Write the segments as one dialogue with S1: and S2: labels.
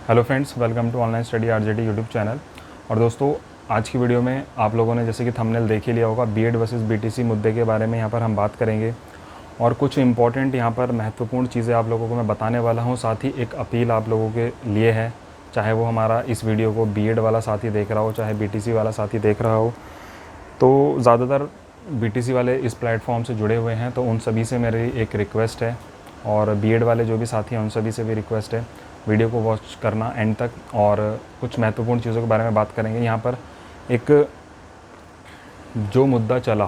S1: Hello friends, welcome to online study RJD YouTube channel. और दोस्तों, आज की वीडियो में आप लोगों ने जैसे कि थंबनेल देख ही लिया होगा, बीएड वर्सेस बीटीसी मुद्दे के बारे में यहाँ पर हम बात करेंगे और कुछ इंपॉर्टेंट यहाँ पर महत्वपूर्ण चीज़ें आप लोगों को मैं बताने वाला हूँ। साथ ही एक अपील आप लोगों के लिए है, चाहे वो हमारा इस वीडियो को बीएड वाला साथी देख रहा हो, चाहे बीटीसी वाला साथी देख रहा हो। तो ज़्यादातर बीटीसी वाले इस प्लेटफॉर्म से जुड़े हुए हैं, तो उन सभी से मेरी एक रिक्वेस्ट है, और बीएड वाले जो भी साथी हैं उन सभी से भी रिक्वेस्ट है, वीडियो को वॉच करना एंड तक। और कुछ महत्वपूर्ण चीज़ों के बारे में बात करेंगे। यहाँ पर एक जो मुद्दा चला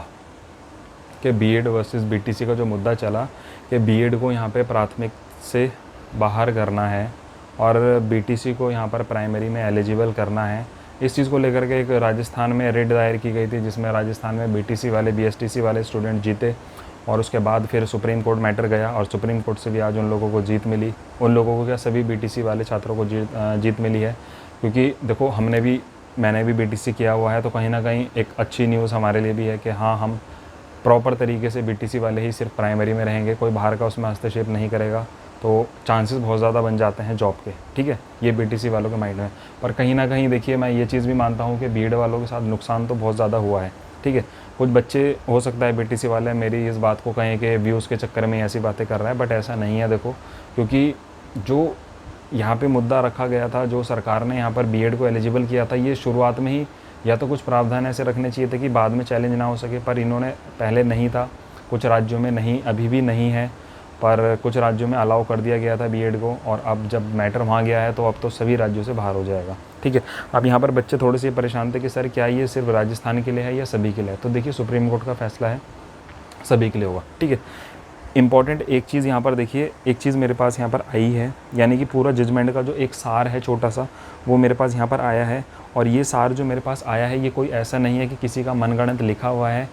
S1: कि बीएड वर्सेस बीटीसी का जो मुद्दा चला कि बीएड को यहाँ पे प्राथमिक से बाहर करना है और बीटीसी को यहाँ पर प्राइमरी में एलिजिबल करना है, इस चीज़ को लेकर के एक राजस्थान में रिट दायर की गई थी, जिसमें राजस्थान में बीटीसी वाले बीएसटीसी वाले स्टूडेंट जीते और उसके बाद फिर सुप्रीम कोर्ट मैटर गया और सुप्रीम कोर्ट से भी आज उन लोगों को जीत मिली। उन लोगों को क्या, सभी बीटीसी वाले छात्रों को जीत मिली है। क्योंकि देखो, मैंने भी बीटीसी किया हुआ है, तो कहीं ना कहीं एक अच्छी न्यूज़ हमारे लिए भी है कि हाँ, हम प्रॉपर तरीके से बीटीसी वाले ही सिर्फ प्राइमरी में रहेंगे, कोई बाहर का उसमें हस्तक्षेप नहीं करेगा, तो चांसेस बहुत ज़्यादा बन जाते हैं जॉब के। ठीक है, ये बीटीसी वालों के माइंड में। पर कहीं ना कहीं देखिए, मैं ये चीज़ भी मानता हूँ कि बीएड वालों के साथ नुकसान तो बहुत ज़्यादा हुआ है। ठीक है, कुछ बच्चे हो सकता है बीटीसी वाले मेरी इस बात को कहें कि व्यूज़ के चक्कर में ऐसी बातें कर रहा है, बट ऐसा नहीं है। देखो, क्योंकि जो यहाँ पे मुद्दा रखा गया था, जो सरकार ने यहाँ पर बीएड को एलिजिबल किया था, ये शुरुआत में ही या तो कुछ प्रावधान ऐसे रखने चाहिए थे कि बाद में चैलेंज ना हो सके, पर इन्होंने पहले नहीं था, कुछ राज्यों में नहीं, अभी भी नहीं है, पर कुछ राज्यों में अलाउ कर दिया गया था बीएड को, और अब जब मैटर वहाँ गया है तो अब तो सभी राज्यों से बाहर हो जाएगा। ठीक है, अब यहाँ पर बच्चे थोड़े से परेशान थे कि सर क्या ये सिर्फ राजस्थान के लिए है या सभी के लिए है? तो देखिए, सुप्रीम कोर्ट का फैसला है, सभी के लिए होगा। ठीक है, इंपॉर्टेंट एक चीज़ यहाँ पर देखिए, एक चीज़ मेरे पास यहाँ पर आई है, यानी कि पूरा जजमेंट का जो एक सार है छोटा सा, वो मेरे पास यहाँ पर आया है। और ये सार जो मेरे पास आया है, ये कोई ऐसा नहीं है कि किसी का मनगढ़ंत लिखा हुआ है,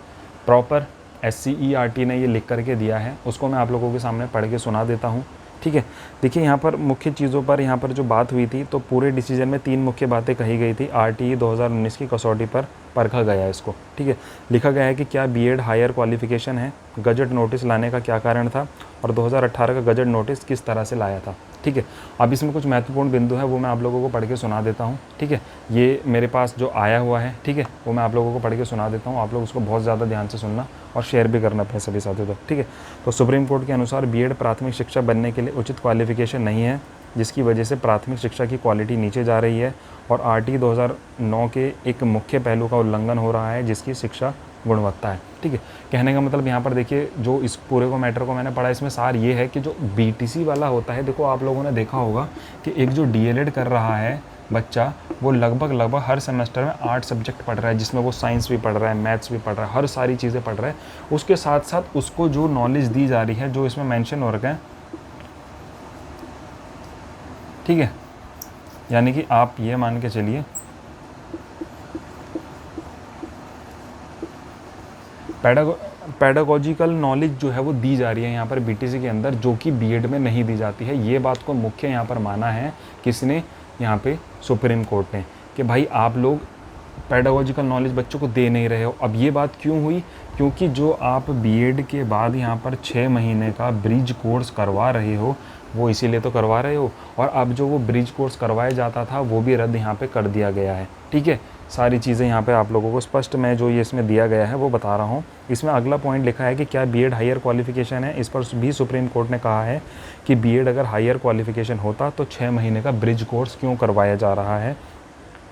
S1: प्रॉपर SCERT ने ये लिख करके दिया है। उसको मैं आप लोगों के सामने पढ़ के सुना देता हूँ। ठीक है, देखिए यहाँ पर मुख्य चीज़ों पर यहाँ पर जो बात हुई थी, तो पूरे डिसीजन में 3 मुख्य बातें कही गई थी। RTE 2019 की कसौटी पर परखा गया है इसको। ठीक है, लिखा गया है कि क्या बीएड हायर क्वालिफिकेशन है, गजट नोटिस लाने का क्या कारण था, और 2018 का गजट नोटिस किस तरह से लाया था। ठीक है, अब इसमें कुछ महत्वपूर्ण बिंदु है, वो मैं आप लोगों को पढ़ के सुना देता हूँ। ठीक है, ये मेरे पास जो आया हुआ है, ठीक है, वो मैं आप लोगों को पढ़ के सुना देता हूँ। आप लोग उसको बहुत ज़्यादा ध्यान से सुनना और शेयर भी करना अपने सभी साथियों तक। ठीक है, तो सुप्रीम कोर्ट के अनुसार बीएड प्राथमिक शिक्षक बनने के लिए उचित क्वालिफिकेशन नहीं है, जिसकी वजह से प्राथमिक शिक्षा की क्वालिटी नीचे जा रही है और RTE 2009 के एक मुख्य पहलू का उल्लंघन हो रहा है, जिसकी शिक्षा गुणवत्ता है। ठीक है, कहने का मतलब यहाँ पर देखिए, जो इस पूरे को मैटर को मैंने पढ़ा, इसमें सार ये है कि जो बीटीसी वाला होता है, देखो आप लोगों ने देखा होगा कि एक जो DLED कर रहा है बच्चा, वो लगभग हर सेमेस्टर में 8 सब्जेक्ट पढ़ रहा है, जिसमें वो साइंस भी पढ़ रहा है, मैथ्स भी पढ़ रहा है, हर सारी चीज़ें पढ़ रहा है। उसके साथ साथ उसको जो नॉलेज दी जा रही है, जो इसमें मेंशन हो रखा है, ठीक है, यानी कि आप ये मान के चलिए, पैडागोजिकल नॉलेज जो है वो दी जा रही है यहाँ पर बीटीसी के अंदर, जो कि बीएड में नहीं दी जाती है। ये बात को मुख्य यहाँ पर माना है किसने, यहाँ पे सुप्रीम कोर्ट ने, कि भाई आप लोग पैडागोजिकल नॉलेज बच्चों को दे नहीं रहे हो। अब ये बात क्यों हुई, क्योंकि जो आप बीएड के बाद यहाँ पर 6 महीने का ब्रिज कोर्स करवा रहे हो, वो इसीलिए तो करवा रहे हो, और अब जो वो ब्रिज कोर्स करवाया जाता था वो भी रद्द यहाँ पे कर दिया गया है। ठीक है, सारी चीज़ें यहाँ पे आप लोगों को स्पष्ट, मैं जो ये इसमें दिया गया है वो बता रहा हूँ। इसमें अगला पॉइंट लिखा है कि क्या बीएड हायर क्वालिफिकेशन है। इस पर भी सुप्रीम कोर्ट ने कहा है कि बीएड अगर हायर क्वालिफिकेशन होता तो 6 महीने का ब्रिज कोर्स क्यों करवाया जा रहा है।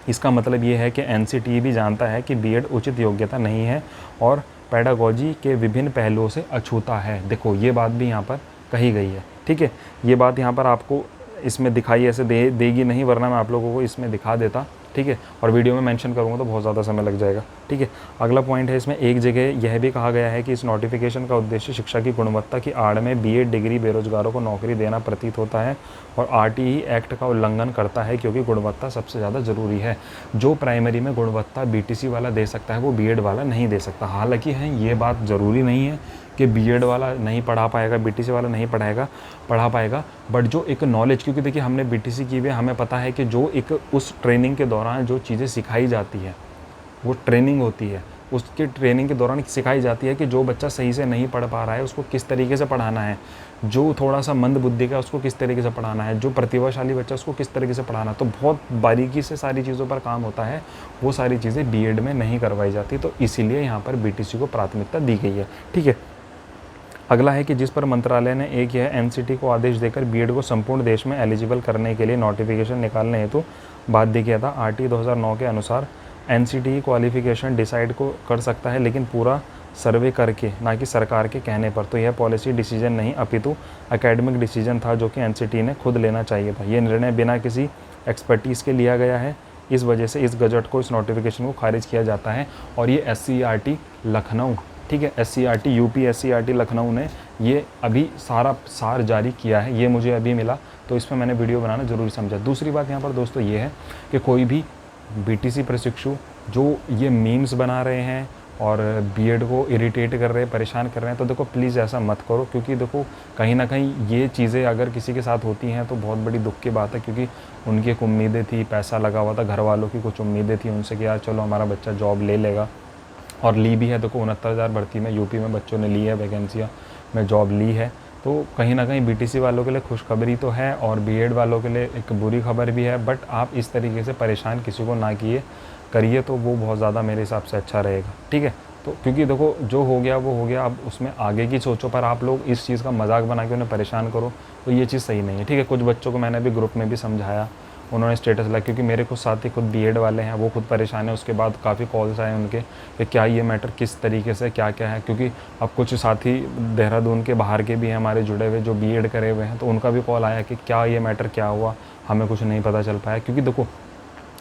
S1: इसका मतलब ये है कि NCTE भी जानता है कि बीएड उचित योग्यता नहीं है और पैडागोजी के विभिन्न पहलुओं से अछूता है। देखो, ये बात भी यहाँ पर कही गई है। ठीक है, ये बात यहाँ पर आपको इसमें दिखाई ऐसे देगी नहीं, वरना मैं आप लोगों को इसमें दिखा देता। ठीक है, और वीडियो में मेंशन करूँगा तो बहुत ज़्यादा समय लग जाएगा। ठीक है, अगला पॉइंट है, इसमें एक जगह यह भी कहा गया है कि इस नोटिफिकेशन का उद्देश्य शिक्षा की गुणवत्ता की आड़ में बीएड डिग्री बेरोजगारों को नौकरी देना प्रतीत होता है और RTE एक्ट का उल्लंघन करता है, क्योंकि गुणवत्ता सबसे ज़्यादा ज़रूरी है। जो प्राइमरी में गुणवत्ता बीटीसी वाला दे सकता है, वो बीएड वाला नहीं दे सकता। हालांकि है, ये बात ज़रूरी नहीं है कि बीएड वाला नहीं पढ़ा पाएगा, बीटीसी वाला नहीं पढ़ा पाएगा, बट जो एक नॉलेज, क्योंकि देखिए हमने बीटीसी की हुई, हमें पता है कि जो एक उस ट्रेनिंग के दौरान जो चीज़ें सिखाई जाती है, वो ट्रेनिंग होती है, उसके ट्रेनिंग के दौरान सिखाई जाती है कि जो बच्चा सही से नहीं पढ़ पा रहा है उसको किस तरीके से पढ़ाना है, जो थोड़ा सा मंद बुद्धि का उसको किस तरीके से पढ़ाना है, जो प्रतिभाशाली बच्चा उसको किस तरीके से पढ़ाना है। तो बहुत बारीकी से सारी चीज़ों पर काम होता है, वो सारी चीज़ें बीएड में नहीं करवाई जाती, तो इसीलिए यहाँ पर बीटीसी को प्राथमिकता दी गई है। ठीक है, अगला है कि जिस पर मंत्रालय ने एक यह एनसीटी को आदेश देकर बीएड को संपूर्ण देश में एलिजिबल करने के लिए नोटिफिकेशन निकालने हेतु बाध्य किया था। आरटी 2009 के अनुसार एनसीटी क्वालिफिकेशन डिसाइड को कर सकता है, लेकिन पूरा सर्वे करके, ना कि सरकार के कहने पर। तो यह पॉलिसी डिसीजन नहीं अपितु एकेडमिक डिसीजन था जो कि एनसीटी ने खुद लेना चाहिए था। ये निर्णय बिना किसी एक्सपर्टीज़ के लिया गया है, इस वजह से इस गजट को, इस नोटिफिकेशन को खारिज किया जाता है। और ये SCERT लखनऊ, ठीक है, SCERT यूपी SCERT लखनऊ ने ये अभी सारा सार जारी किया है, ये मुझे अभी मिला, तो इस पर मैंने वीडियो बनाना ज़रूरी समझा। दूसरी बात यहाँ पर दोस्तों ये है कि कोई भी बीटीसी प्रशिक्षु जो ये मीम्स बना रहे हैं और बीएड को इरिटेट कर रहे हैं, परेशान कर रहे हैं, तो देखो प्लीज़ ऐसा मत करो, क्योंकि देखो कहीं ना कहीं ये चीज़ें अगर किसी के साथ होती हैं तो बहुत बड़ी दुख की बात है, क्योंकि उनकी एक उम्मीदें थी, पैसा लगा हुआ था, घर वालों की कुछ उम्मीदें थी उनसे कि यार चलो हमारा बच्चा जॉब ले लेगा, और ली भी है। देखो 69,000 भर्ती में यूपी में बच्चों ने ली है, वैकेंसियाँ में जॉब ली है। तो कहीं ना कहीं बीटीसी वालों के लिए खुशखबरी तो है और बीएड वालों के लिए एक बुरी खबर भी है, बट आप इस तरीके से परेशान किसी को ना करिए तो वो बहुत ज़्यादा मेरे हिसाब से अच्छा रहेगा। ठीक है, तो क्योंकि देखो जो हो गया वो हो गया, अब उसमें आगे की सोचो, पर आप लोग इस चीज़ का मजाक बना के उन्हें परेशान करो तो ये चीज़ सही नहीं है। ठीक है, कुछ बच्चों को मैंने भी ग्रुप में भी समझाया, उन्होंने स्टेटस लगा, क्योंकि मेरे कुछ साथी खुद बीएड वाले हैं, वो खुद परेशान है। उसके बाद काफ़ी कॉल्स आए उनके कि क्या ये मैटर किस तरीके से क्या क्या है, क्योंकि अब कुछ साथी देहरादून के बाहर के भी हैं हमारे जुड़े हुए जो बीएड करे हुए हैं, तो उनका भी कॉल आया कि क्या ये मैटर क्या हुआ, हमें कुछ नहीं पता चल पाया। क्योंकि देखो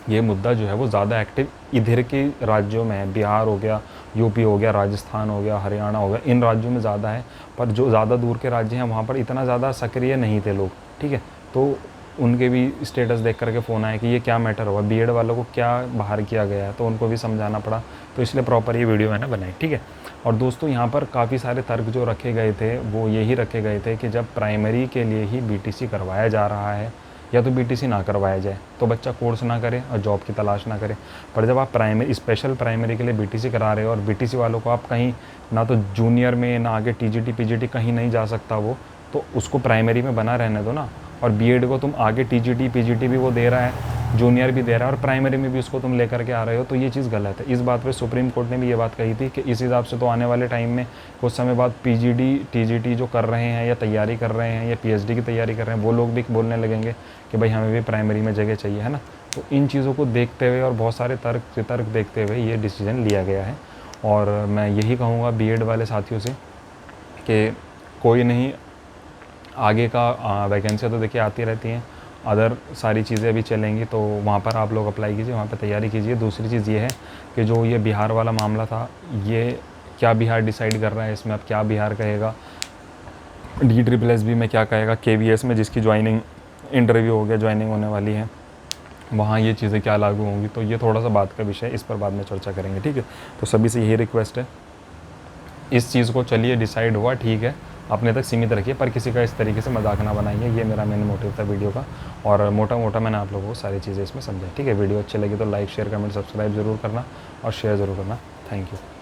S1: ये मुद्दा जो है वो ज़्यादा एक्टिव इधर के राज्यों में है, बिहार हो गया, यूपी हो गया, राजस्थान हो गया, हरियाणा हो गया, इन राज्यों में ज़्यादा है, पर जो ज़्यादा दूर के राज्य हैं वहाँ पर इतना ज़्यादा सक्रिय नहीं थे लोग। ठीक है, तो उनके भी स्टेटस देख करके फ़ोन आया कि ये क्या मैटर हुआ, बीएड वालों को क्या बाहर किया गया है, तो उनको भी समझाना पड़ा, तो इसलिए प्रॉपर ये वीडियो मैंने बनाई। ठीक है, और दोस्तों यहाँ पर काफ़ी सारे तर्क जो रखे गए थे वो यही रखे गए थे कि जब प्राइमरी के लिए ही बीटीसी करवाया जा रहा है, या तो बीटीसी ना करवाया जाए, तो बच्चा कोर्स ना करे और जॉब की तलाश ना करे। पर जब आप प्राइमरी, स्पेशल प्राइमरी के लिए बीटीसी करा रहे हो और बीटीसी वालों को आप कहीं ना तो जूनियर में ना आगे टीजीटी पीजीटी कहीं नहीं जा सकता वो, तो उसको प्राइमरी में बना रहने दो ना। और बीएड को तुम आगे टीजीटी पीजीटी भी वो दे रहा है, जूनियर भी दे रहा है, और प्राइमरी में भी उसको तुम लेकर के आ रहे हो, तो ये चीज़ गलत है। इस बात पे सुप्रीम कोर्ट ने भी ये बात कही थी कि इस हिसाब से तो आने वाले टाइम में कुछ समय बाद पीजीडी टीजीटी जो कर रहे हैं या तैयारी कर रहे हैं या पीएचडी की तैयारी कर रहे हैं, वो लोग भी बोलने लगेंगे कि भाई हमें भी प्राइमरी में जगह चाहिए, है ना। तो इन चीज़ों को देखते हुए और बहुत सारे तर्क देखते हुए ये डिसीजन लिया गया है। और मैं यही कहूँगा बीएड वाले साथियों से कि कोई नहीं, आगे का वैकेंसियाँ तो देखिए आती रहती हैं, अदर सारी चीज़ें अभी चलेंगी, तो वहाँ पर आप लोग अप्लाई कीजिए, वहाँ पर तैयारी कीजिए। दूसरी चीज़ ये है कि जो ये बिहार वाला मामला था, ये क्या बिहार डिसाइड कर रहा है इसमें, अब क्या बिहार कहेगा, DSSB में क्या कहेगा, KVS में जिसकी ज्वाइनिंग इंटरव्यू हो गया, ज्वाइनिंग होने वाली है, वहाँ ये चीज़ें क्या लागू होंगी, तो ये थोड़ा सा बात का विषय है, इस पर बाद में चर्चा करेंगे। ठीक है, तो सभी से यही रिक्वेस्ट है, इस चीज़ को चलिए डिसाइड हुआ ठीक है, अपने तक सीमित रखिए, पर किसी का इस तरीके से मजाक ना बनाइए। ये मेरा मेन मोटिव था वीडियो का, और मोटा मोटा मैंने आप लोगों को सारी चीज़ें इसमें समझाई। ठीक है, वीडियो अच्छी लगी तो लाइक शेयर कमेंट सब्सक्राइब ज़रूर करना और शेयर ज़रूर करना। Thank you.